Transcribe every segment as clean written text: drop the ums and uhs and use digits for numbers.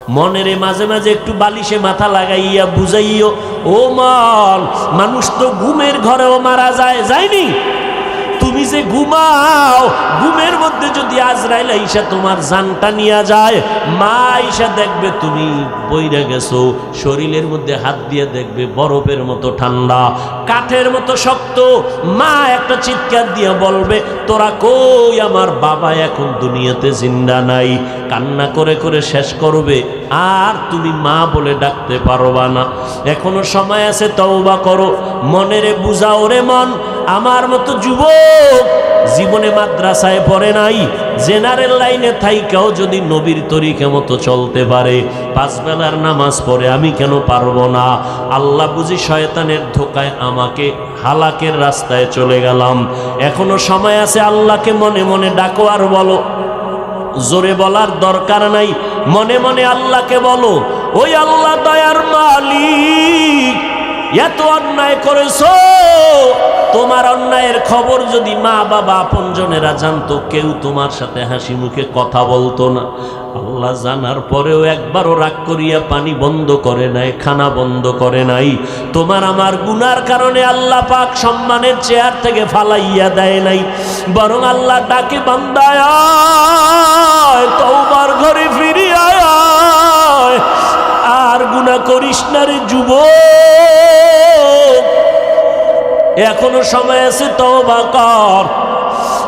মনেরে মাঝে মাঝে একটু বালিশে মাথা লাগাইয়া বুঝাইও, ও মন, মানুষ তো ঘুমের ঘরেও মারা যায়, যায়নি? তুমি যে ঘুমাও, ঘুমের মধ্যে যদি আজরাইল আইসা তোমার জানটা নিয়ে যায়, মা আইসা দেখবে তুমি বইরা গেছো, শরীরের মধ্যে হাত দিয়ে দেখবে বরফের মতো ঠান্ডা, কাঠের মতো শক্ত। মা একটা চিৎকার দিয়ে বলবে, তোরা কই? আমার বাবা এখন দুনিয়াতে জিন্দা নাই। কান্না করে করে শেষ করবে, আর তুমি মা বলে ডাকতে পারবা না। এখনো সময় আছে, তওবা করো, মনেরে বুঝাও রে মন। আমার মতো যুবক জীবনে মাদ্রাসায় পড়ে নাই, জেনারেল লাইনে থাইকাও যদি নবীর তরিকা মতো চলতে পারে, 5 বেলার নামাজ পড়ে, আমি কেন পারবো না? আল্লাহ বুঝি শয়তানের ধোকায় আমাকে হালাকের রাস্তায় চলে গেলাম। এখনো সময় আছে, আল্লাহকে মনে মনে ডাকো আর বলো। জোরে বলার দরকার নাই, মনে মনে আল্লাহকে বলো, ওই আল্লাহ দয়ার মালিক, এত অন্যায় করেছো, তোমার অন্যায়ের খবর যদি মা বাবা আপনজনেরা জানতো, কেউ তোমার সাথে হাসি মুখে কথা বলতো না। আল্লাহ জানার পরেও একবারও রাগ করিয়া পানি বন্ধ করে নাই, খানা বন্ধ করে নাই। তোমার আমার গুনার কারণে আল্লাহ পাক সম্মানের চেয়ার থেকে ফালাইয়া দেয় নাই, বরং আল্লাহ ডাকে, বান্দায় তওবার ঘরে ফিরে আয়, আর গুনাহ করিস না রে যুবক, এখনো সময় আছে, তওবা কর।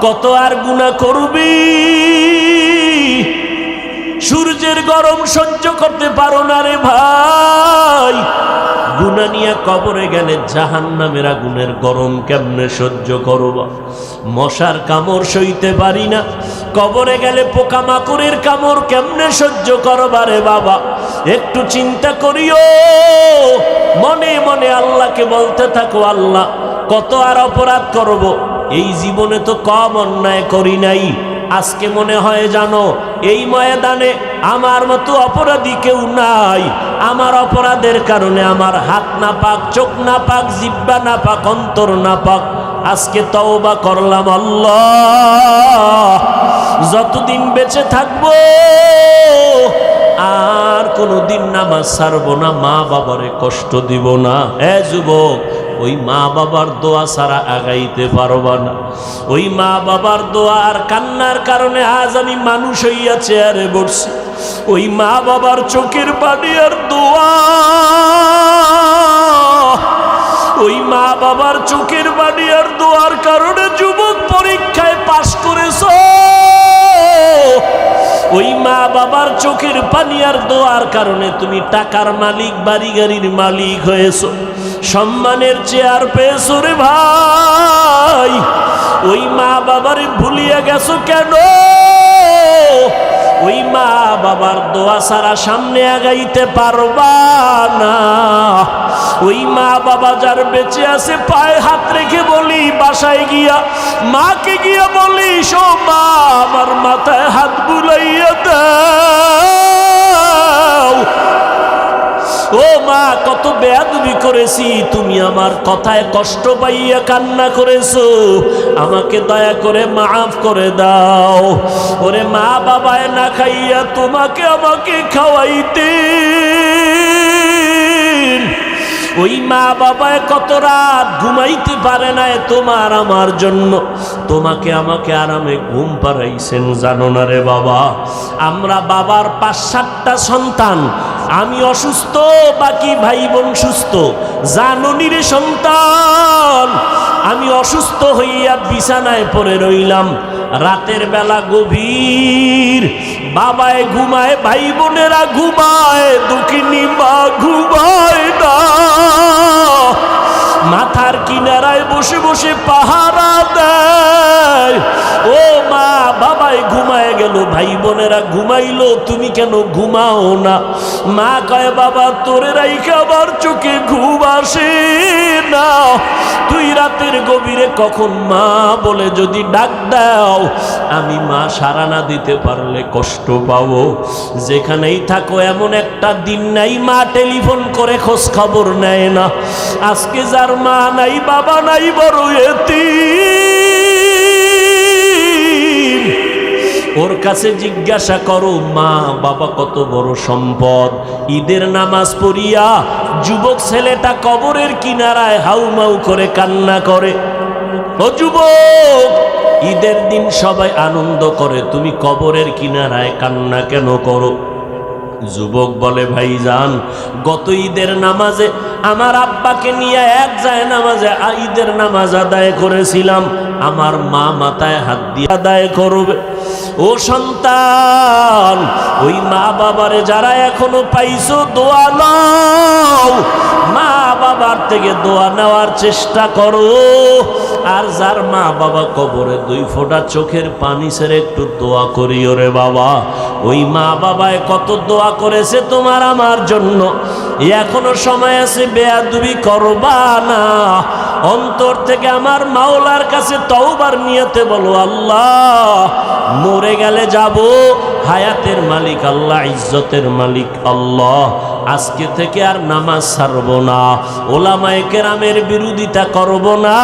কত আর গুনাহ করবি? সূর্যের গরম সহ্য করতে পারো না রে ভাই, গুনাহ নিয়ে কবরে গেলে জাহান্নামের আগুনের গরম কেমনে সহ্য করবা? মশার কামড় সইতে পারি না, কবরে গেলে পোকামাকড়ের কামড় কেমনে সহ্য করবা রে বাবা? একটু চিন্তা করিও, মনে মনে আল্লাহকে বলতে থাকো, আল্লাহ কত আর অপরাধ করব, এই জীবনে তো কম অন্যায় করি নাই। আজকে মনে হয় জানো, এই ময়দানে আমার মতো অপরাধী কেউ নাই। আমার অপরাধের কারণে আমার হাত না পাক, চোখ না পাক, জিহ্বা না পাক, অন্তর না পাক। আজকে তওবা করলাম, আল্লাহ যতদিন বেঁচে থাকবো আর কোনোদিন নামাজ ছাড়বো না, মা বাবারে কষ্ট দিব না। এ যুবক, ওই মা বাবার দোয়া ছাড়া আগাইতে পারবা না। ওই মা বাবার দোয়া আর কান্নার কারণে আজ আমি মানুষ হইয়া চেয়ারে বসছি। ওই মা বাবার চোখের পানি আর দোয়া, ওই মা বাবার চোখের পানি আর দোয়ার কারণে যুবক পরীক্ষায় পাশ করেছো। ওই মা বাবার চোখের পানি আর দোয়ার কারণে তুমি টাকার মালিক, বাড়ি গাড়ির মালিক হয়েছো, সম্মানের চেয়ার পেয়েছো রে ভাই। ওই মা বাবারে ভুলিয়া গেছো কেন? ওই মা বাবার দোয়া ছাড়া সামনে আগাইতে পারবা না। ওই মা বাবা যার বেঁচে আছে, পায়ে হাত রেখে বলি, বাসায় গিয়া মাকে গিয়া বলি, শো মা, আমার মাথায় হাত বুলাইয়া দাও। ও মা, কত বেয়াদবি করেছি, তুমি আমার কথায় কষ্ট পাইয়া কান্না করেছো, আমাকে দয়া করে মাফ করে দাও। ওরে মা বাবায় না খাইয়া তোমাকে আমাকে খাওয়াইতে, ওই মা বাবায় কত রাত ঘুমাইতে পারে না তোমার আমার জন্য, তোমাকে আমাকে আরামে ঘুম পাড়াইছেন, জানো না রে বাবা? আমরা বাবার 5-7টা সন্তান, আমি অসুস্থ, বাকি ভাই বোন সুস্থ। জাননি রে সন্তান, আমি অসুস্থ হইয়া বিছানায় পড়ে রইলাম, রাতের বেলা গভীর, বাবায় ঘুমায়, ভাই বোনেরা ঘুমায়, দুঃখিনী মা ঘুমায় না। মাথার কিনারায় বসে বসে পাহারা দেয়। ও মা, বাবাই ঘুমায় গেল, ভাই বোনেরা ঘুমাইলো, তুমি কেন ঘুমাও না? মা কয়, বাবা তোরে রাইখা আমার চোখে ঘুম আসে না। তুই রাতের গভীরে কখন মা বলে যদি ডাক দাও, আমি মা সাড়া না দিতে পারলে কষ্ট পাবো। যেখানেই থাকো, এমন একটা দিন নাই মা টেলিফোন করে খোঁজ খবর নেয় না। আজকে যার মা নাই, বাবা নাই, বড় এতিম। ওর কাছে জিজ্ঞাসা করো মা বাবা কত বড় সম্পদ। ঈদের নামাজ পড়িয়া যুবক ছেলেটা কবরের কিনারায় হাউমাউ করে কান্না করে। ও যুবক, ঈদের দিন সবাই আনন্দ করে, তুমি কবরের কিনারায় কান্না কেন করো? যুবক বলে ভাইজান, গত ঈদের নামাজে আমার আব্বাকে নিয়ে এক যায় নামাজে ঈদের নামাজ আদায় করেছিলাম, আমার মা মাথায় হাত দিয়ে আদায় করবে। ও সন্তান, ওই মা বাবারে যারা এখনো পাইছো দোয়া নাও, মা বাবার থেকে দোয়া নেওয়ার চেষ্টা করো। আর যার মা বাবা কবরে 2 ফোঁটা চোখের পানি ছেড়ে একটু দোয়া করিও রে বাবা। ওই মা বাবায় কত দোয়া করেছে তোমার আমার জন্য, এখনো সময় আছে, বেয়াদবি করবা না। অন্তর থেকে আমার মাওলার কাছে তওবার নিয়তে বলো, আল্লাহ মরে গেলে যাব, হায়াতের মালিক আল্লাহ, ইজ্জতের মালিক আল্লাহ, আজকে থেকে আর নামাজ ছাড়ব না, ওলামায়ে কেরামের বিরোধিতা করব না,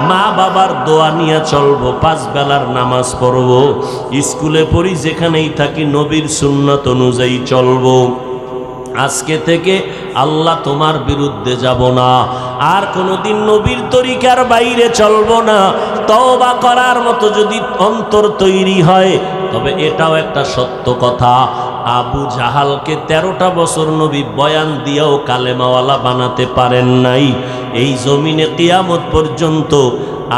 মা বাবার দোয়া নিয়ে চলবো, 5 বেলার নামাজ পড়ব, স্কুলে পড়ি যেখানেই থাকি নবীর সুন্নাত অনুযায়ী চলবো। আজকে থেকে আল্লাহ তোমার বিরুদ্ধে যাব না, আর কোনোদিন নবীর তরিকার বাইরে চলবো না। তওবা করার মতো যদি অন্তর তৈরি হয়, তবে এটাও একটা সত্য কথা, আবু জাহালকে 13টা বছর নবী বয়ান দিয়েও কালেমাওয়ালা বানাতে পারেন নাই। এই জমিনে কিয়ামত পর্যন্ত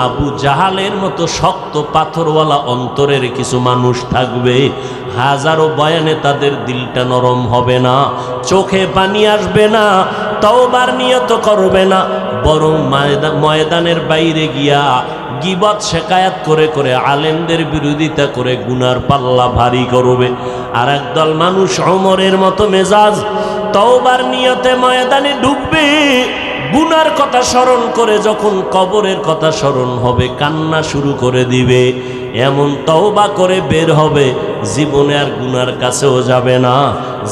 আবু জাহালের মতো শক্ত পাথরওয়ালা অন্তরের কিছু মানুষ থাকবে, হাজারো বয়ানে তাদের দিলটা নরম হবে না, চোখে পানি আসবে না, তওবার নিয়ত করবে না, বরং ময়দানের বাইরে গিয়া গীবত শেকায়াত করে করে আলেমদের বিরোধিতা করে গুনার পাল্লা ভারী করবে। আর একদল মানুষ ওমরের মতো মেজাজ, তওবার নিয়তে ময়দানে ঢুকবে, গুনার কথা স্মরণ করে যখন কবরের কথা স্মরণ হবে কান্না শুরু করে দিবে। এমন তওবা করে বের হবে, জীবনে আর গুনার কাছেও যাবে না।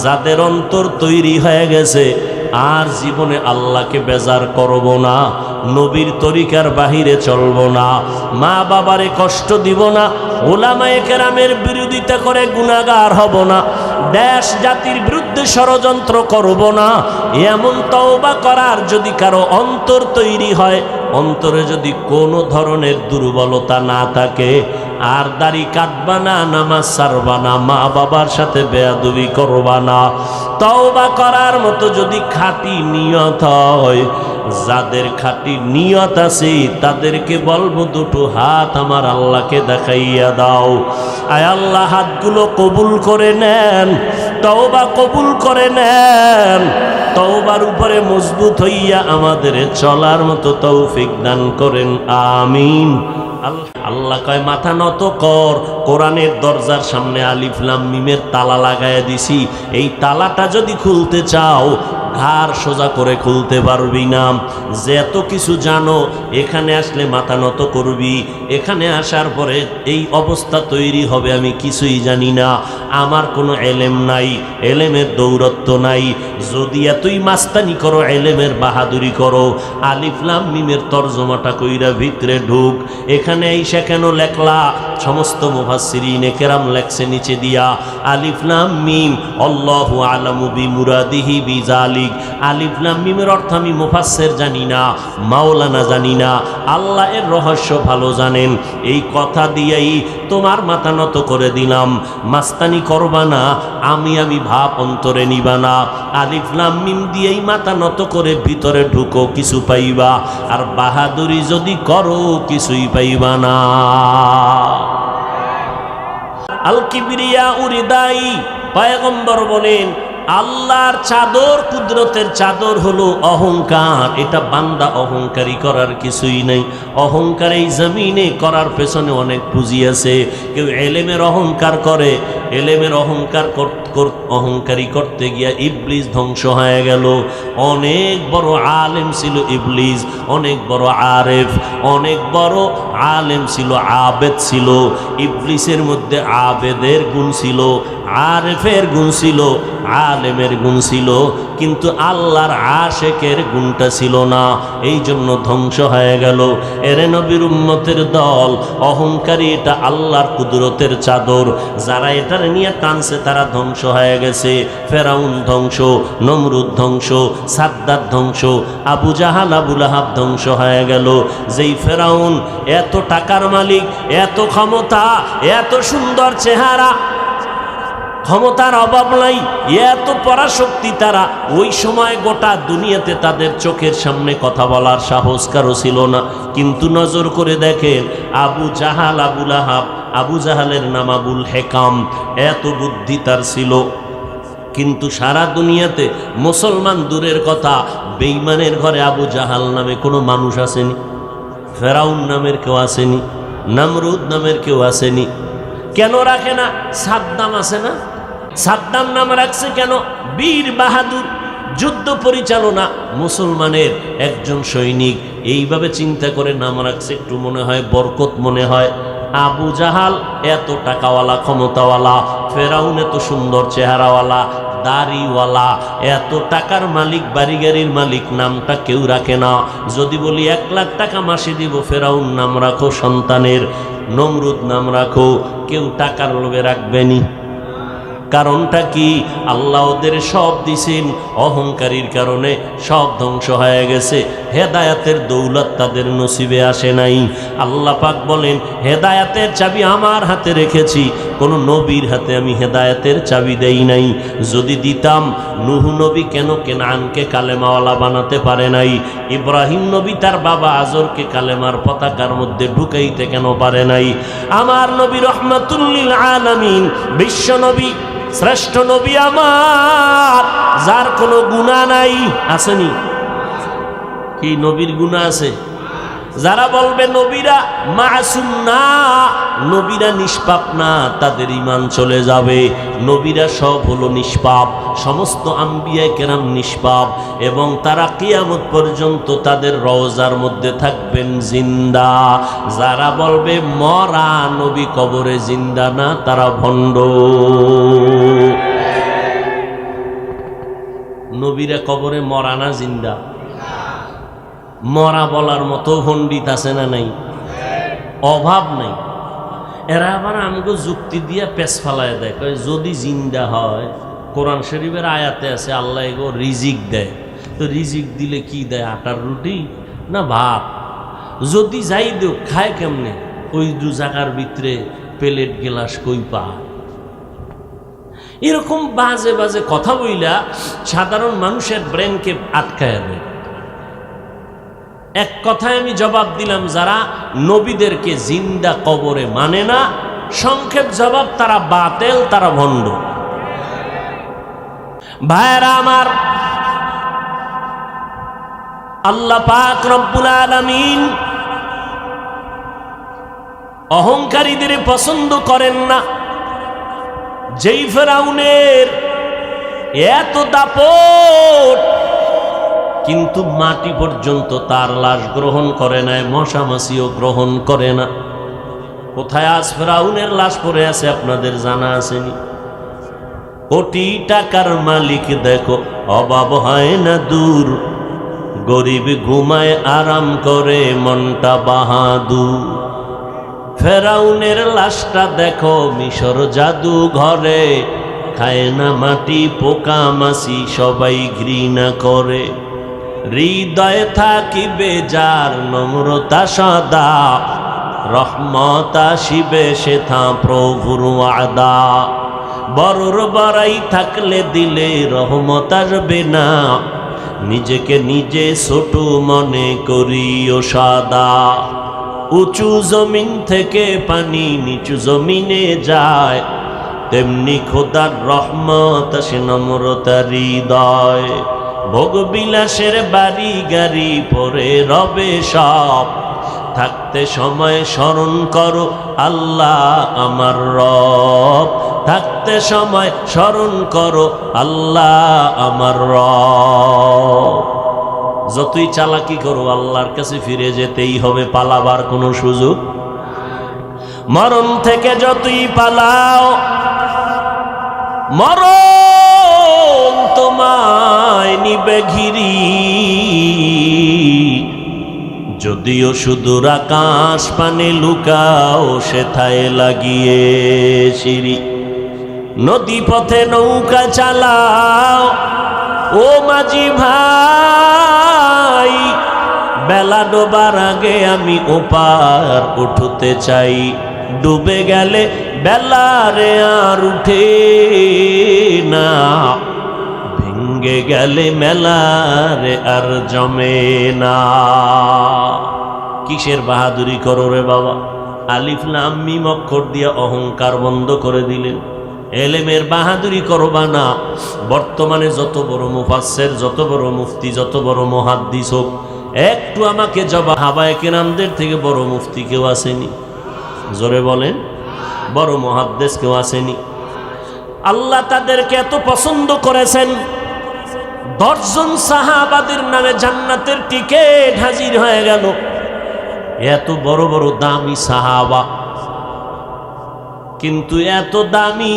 যাদের অন্তর তৈরি হয়ে গেছে, আর জীবনে আল্লাহকে বেজার করব না, নবীর তরিকার বাহিরে চলব না, মা বাবারে কষ্ট দিব না, ওলামায়ে কেরামের বিরোধিতা করে গুনাহগার হব না, দেশ জাতির বিরুদ্ধে ষড়যন্ত্র করব না, এমন তওবা করার যদি কারো অন্তর তৈরি হয়, অন্তরে যদি কোনো ধরনের দুর্বলতা না থাকে, আর দাড়ি কাটবা না, নামাজ ছাড়বা না, মা বাবার সাথে বেয়াদবি করবা না, তওবা করার মতো যদি খাঁটি নিয়ত হয়, যাদের খাঁটি নিয়ত আছে তাদেরকে বলবো 2টো হাত আমার আল্লাহকে দেখাইয়া দাও। আয় আল্লাহ, হাতগুলো কবুল করে নেন, তওবা কবুল করে নেন, তওবার উপরে মজবুত হইয়া আমাদের চলার মতো তৌফিক দান করেন, আমিন। আল্লাহ কয় মাথা নত কর, কোরআনের দরজার সামনে আলিফ লাম মিমের তালা লাগাইয়া দিছি, এই তালাটা যদি খুলতে চাও ঘাড় সোজা করে খুলতে পারবি না। যে এত কিছু জানো, এখানে আসলে মাথা নত করবি, এখানে আসার পরে এই অবস্থা তৈরি হবে আমি কিছুই জানি না, আমার কোনো এলেম নাই, এলেমের দৌরত্ব নাই। যদি এতই মাস্তানি করো, এলেমের বাহাদুরি করো, আলিফ লাম মিমের তর্জমাটা কইরা ভিতরে ঢুক। এখানে আইসা কেন লেখলা? সমস্ত মুফাসসিরিনে কেরাম লেখছে নিচে দিয়া আলিফ লাম মিম আল্লাহু আলামু বিমুরাদিহি বিজালিক। আলিফ লাম মিমের অর্থ আমি মুফাসসির জানি না, মাওলানা জানি না, আল্লাহ এর রহস্য ভালো জানেন। এই কথা দিয়েই তোমার মাথা নত করে দিলাম, মাস্তানি করবা না, আমি ভাব অন্তরে নিবা না, আলিফ লাম মিম দিয়েই মাথা নত করে ভিতরে ঢুকো, কিছু পাইবা। আর বাহাদুরি যদি করো, কিছুই পাইবা না। আল কিবরিয়া উরিদাই, পয়গম্বর বলেন আল্লাহর চাদর, কুদরতের চাদর হলো অহংকার। এটা বান্দা অহংকারী করার কিছুই নেই। অহংকার এই জমিনে করার পেছনে অনেক পুঁজি আছে। কেউ এলেমের অহংকার করে, এলেমের অহংকারী করতে গিয়া ইবলিস ধ্বংস হয়ে গেল। অনেক বড় আলেম ছিল ইবলিস, অনেক বড় আরেফ, অনেক বড় আলেম ছিল, আবেদ ছিল। ইবলিসের মধ্যে আবেদের গুণ ছিল, আরেফের গুণ ছিল, আলেমের গুণ ছিল, কিন্তু আল্লাহর আশেকের গুণটা ছিল না, এই জন্য ধ্বংস হয়ে গেল। এরে নবীর উম্মতের দল, অহংকারী এটা আল্লাহর কুদরতের চাদর, যারা এটার নিয়ে টানছে তারা ধ্বংস হয়ে গেছে। ফেরাউন ধ্বংস, নমরুদ ধ্বংস, সাদ্দাত ধ্বংস, আবু জাহাল আবু লাহাব ধ্বংস হয়ে গেল। যেই ফেরাউন এত টাকার মালিক, এত ক্ষমতা, এত সুন্দর চেহারা, ক্ষমতার অভাব নাই, এত পরাশক্তি, তারা ওই সময় গোটা দুনিয়াতে তাদের চোখের সামনে কথা বলার সাহস কারো ছিল না। কিন্তু নজর করে দেখেন আবু জাহাল আবু লাহাব, আবু জাহালের নাম আবুল হেকাম, এত বুদ্ধি তার ছিল, কিন্তু সারা দুনিয়াতে মুসলমান দূরের কথা, বেঈমানের ঘরে আবু জাহাল নামে কোনো মানুষ আসেনি, ফেরাউন নামের কেউ আসেনি, নমরুদ নামের কেউ আসেনি। কেন রাখে না? সাদ্দাম আছে না, সাদ্দাম নাম রাখছে কেন? বীর বাহাদুর, যুদ্ধ পরিচালনা, মুসলমানের একজন সৈনিক, এইভাবে চিন্তা করে নাম রাখছে, একটু মনে হয় বরকত মনে হয়। আবু জাহাল এত টাকাওয়ালা, ক্ষমতাওয়ালা, ফেরাউন এত সুন্দর চেহারাওয়ালা, দাড়িওয়ালা, এত টাকার মালিক, বাড়ি গাড়ির মালিক, নামটা কেউ রাখে না। যদি বলি 1 লাখ টাকা মাসে দিব, ফেরাউন নাম রাখো সন্তানের, নমরুদ নাম রাখো, কেউ টাকার লোভে রাখবেনি। কারণটা কি? আল্লাহ ওদের সব দিছেন, অহংকারীর কারণে সব ধ্বংস হয়ে গেছে। হেদায়াতের দৌলত তাদের নসিবে আসে নাই। আল্লাহ পাক বলেন, হেদায়াতের চাবি আমার হাতে রেখেছি, কোনো নবীর হাতে আমি হেদায়াতের চাবি দেই নাই। যদি দিতাম, নূহ নবী কেন কেনানকে কালেমাওয়ালা বানাতে পারে নাই? ইব্রাহিম নবী তার বাবা আজরকে কালেমার পতাকার মধ্যে ঢুকাইতে কেন পারে নাই? আমার নবী রহমাতুল লিল আলামিন, বিশ্ব নবী, শ্রেষ্ঠ নবী আমার, যার কোনো গুনাহ নাই, আসেনি? কি নবীর গুনাহ আছে? যারা বলবে নবীরা মাসুম না, নবীরা নিষ্পাপ না, তাদের ঈমান চলে যাবে। নবীরা সব হলো নিষ্পাপ, সমস্ত আম্বিয়া কেরাম নিষ্পাপ, এবং তারা কিয়ামত পর্যন্ত তাদের রওজার মধ্যে থাকবেন জিন্দা। যারা বলবে মরা নবী কবরে জিন্দা না, তারা ভণ্ড। নবীরা কবরে মরা না জিন্দা? মরা বলার মতো পণ্ডিত আছে না নাই? অভাব নাই। এরা আবার আমাকে যুক্তি দিয়ে পেছ ফালায় দেয়, যদি জিন্দা হয়, কোরআন শরীফের আয়াতে আছে আল্লাহ এগো রিজিক দেয়, তো রিজিক দিলে কি দেয়? আটার রুটি না ভাত? যদি যাই দেও, খায় কেমনে? ওই 2 জায়গার ভিতরে প্লেট গেলাস কই পা? এরকম বাজে বাজে কথা বইলা সাধারণ মানুষের ব্রেনকে আটকায় দেয়। এক কথায় আমি জবাব দিলাম, যারা নবীদেরকে জিন্দা কবরে মানে না, সংক্ষেপ জবাব, তারা বাতেল, তারা ভণ্ড। ভাইরা আমার, আল্লাহ পাক রব্বুল আলামিন অহংকারীদের পছন্দ করেন না। যেই ফেরাউনের এত দাপট, কিন্তু মাটি পর্যন্ত তার লাশ গ্রহণ করে নাই, মশা মাছিও গ্রহণ করে না। কোথায় আজ ফেরাউনের লাশ পড়ে আছে আপনাদের জানা আসেনি? কোটি টাকার মালিক দেখো, অভাব হয় না দূর, গরিব ঘুমায় আরাম করে মনটা বাহাদুর। ফেরাউনের লাশটা দেখো মিশর জাদু ঘরে, খায় না মাটি পোকা মাছি সবাই ঘৃণা করে। হৃদয়ে থাকিবে যার নম্রতা সদা, রহমত আসিবে সেথা প্রভুর ওয়াদা। বড়র বড়াই থাকলে দিলে রহমত আসবে না, নিজেকে নিজে ছোট মনে করিও সাদা। উঁচু জমিন থেকে পানি নিচু জমিনে যায়, তেমনি খোদার রহমত আসে নম্রতার হৃদয়। ভোগ বিলাসের বাড়ি গাড়ি পরে রবে সব, থাকতে সময় স্মরণ করো আল্লাহ আমার রব, থাকতে সময় স্মরণ করো আল্লাহ আমার রব। যতই চালাকি করো আল্লাহর কাছে ফিরে যেতেই হবে, পালাবার কোনো সুযোগ। মরণ থেকে যতই পালাও মরণ তোমায় নিবে ঘিরি। যদিও সুদূর আকাশ পানে লুকাও সেথায় লাগিয়ে সিঁড়ি। নদী পথে নৌকা চালাও ও মাঝি ভাই, বেলা ডোবার আগে আমি ওপার উঠতে চাই। ডুবে গেলে বেলারে আর উঠে না, ভেঙ্গে গেলে মেলারে আর জমে না। কিসের বাহাদুরি করো রে বাবা? আলিফ লাম মিম অক্ষর দিয়ে অহংকার বন্ধ করে দিলেন। এলেমের বাহাদুরি করবা না। বর্তমানে যত বড় মুফাসসির, যত বড় মুফতি, যত বড় মুহাদ্দিস হোক, একটু আমাকে জবাব, সাহাবায়ে কেরামদের থেকে বড় মুফতি কেউ আসেনি? জোরে বলেন, বড় মুহাদ্দিস কেউ আসেনি? আল্লাহ তাদেরকে এত পছন্দ করেছেন, 10 জন সাহাবাদের নামে জান্নাতের টিকিট হাজির হয়ে গেল। এত বড় বড় দামি সাহাবা, কিন্তু এত দামি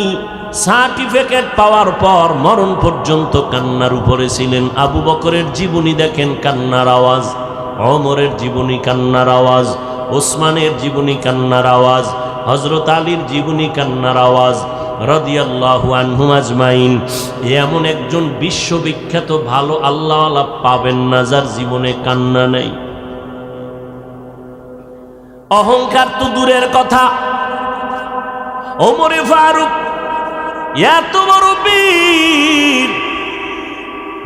সার্টিফিকেট পাওয়ার পর মরণ পর্যন্ত কান্নার উপরে ছিলেন। আবু বকরের জীবনী দেখেন, কান্নার আওয়াজ। ওমরের জীবনী, কান্নার আওয়াজ। ওসমানের জীবনী, কান্নার আওয়াজ। হযরত আলীর জীবনী, কান্নার আওয়াজ। রাদিয়াল্লাহু আনহুম আজমাইন। এমন একজন বিশ্ববিখ্যাত ভালো আল্লাহওয়ালা পাবেন না যার জীবনে কান্না নেই। অহংকার তো দূরের কথা, ওমরে ফারুক এত বড় বীর,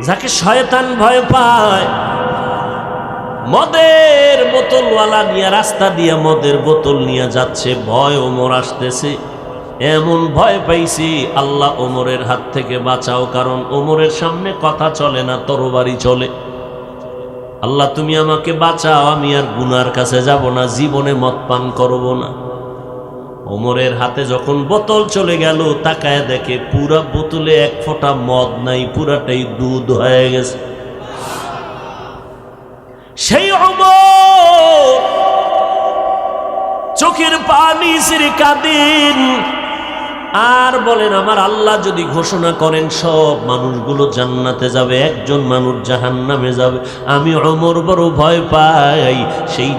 যাকে শয়তান ভয় পায়, মদের বোতলওয়ালা নিয়ে রাস্তা দিয়ে মদের বোতল নিয়ে যাচ্ছে, ভয় ওমর আসতেছে। এমন ভয় পাইছি, আল্লাহ ওমরের হাত থেকে বাঁচাও, কারণ ওমরের সামনে কথা চলে না, তরবারি চলে। আল্লাহ তুমি আমাকে বাঁচাও, আমি আর গুনার কাছে যাব না, জীবনে মদ পান করব না। ওমরের হাতে যখন বোতল চলে গেল, তাকায় দেখে পুরা বোতলে এক ফোঁটা মদ নাই, পুরাটাই দুধ হয়ে গেছে। সেই ওমর চোখের পানি ছেড়ে কাঁদেন আর বলেন, আমার আল্লাহ যদি ঘোষণা করেন সব মানুষগুলো জান্নাতে যাবে, একজন মানুষ জাহান্নামে যাবে, আমি ওমর বড় ভয় পাই। সেই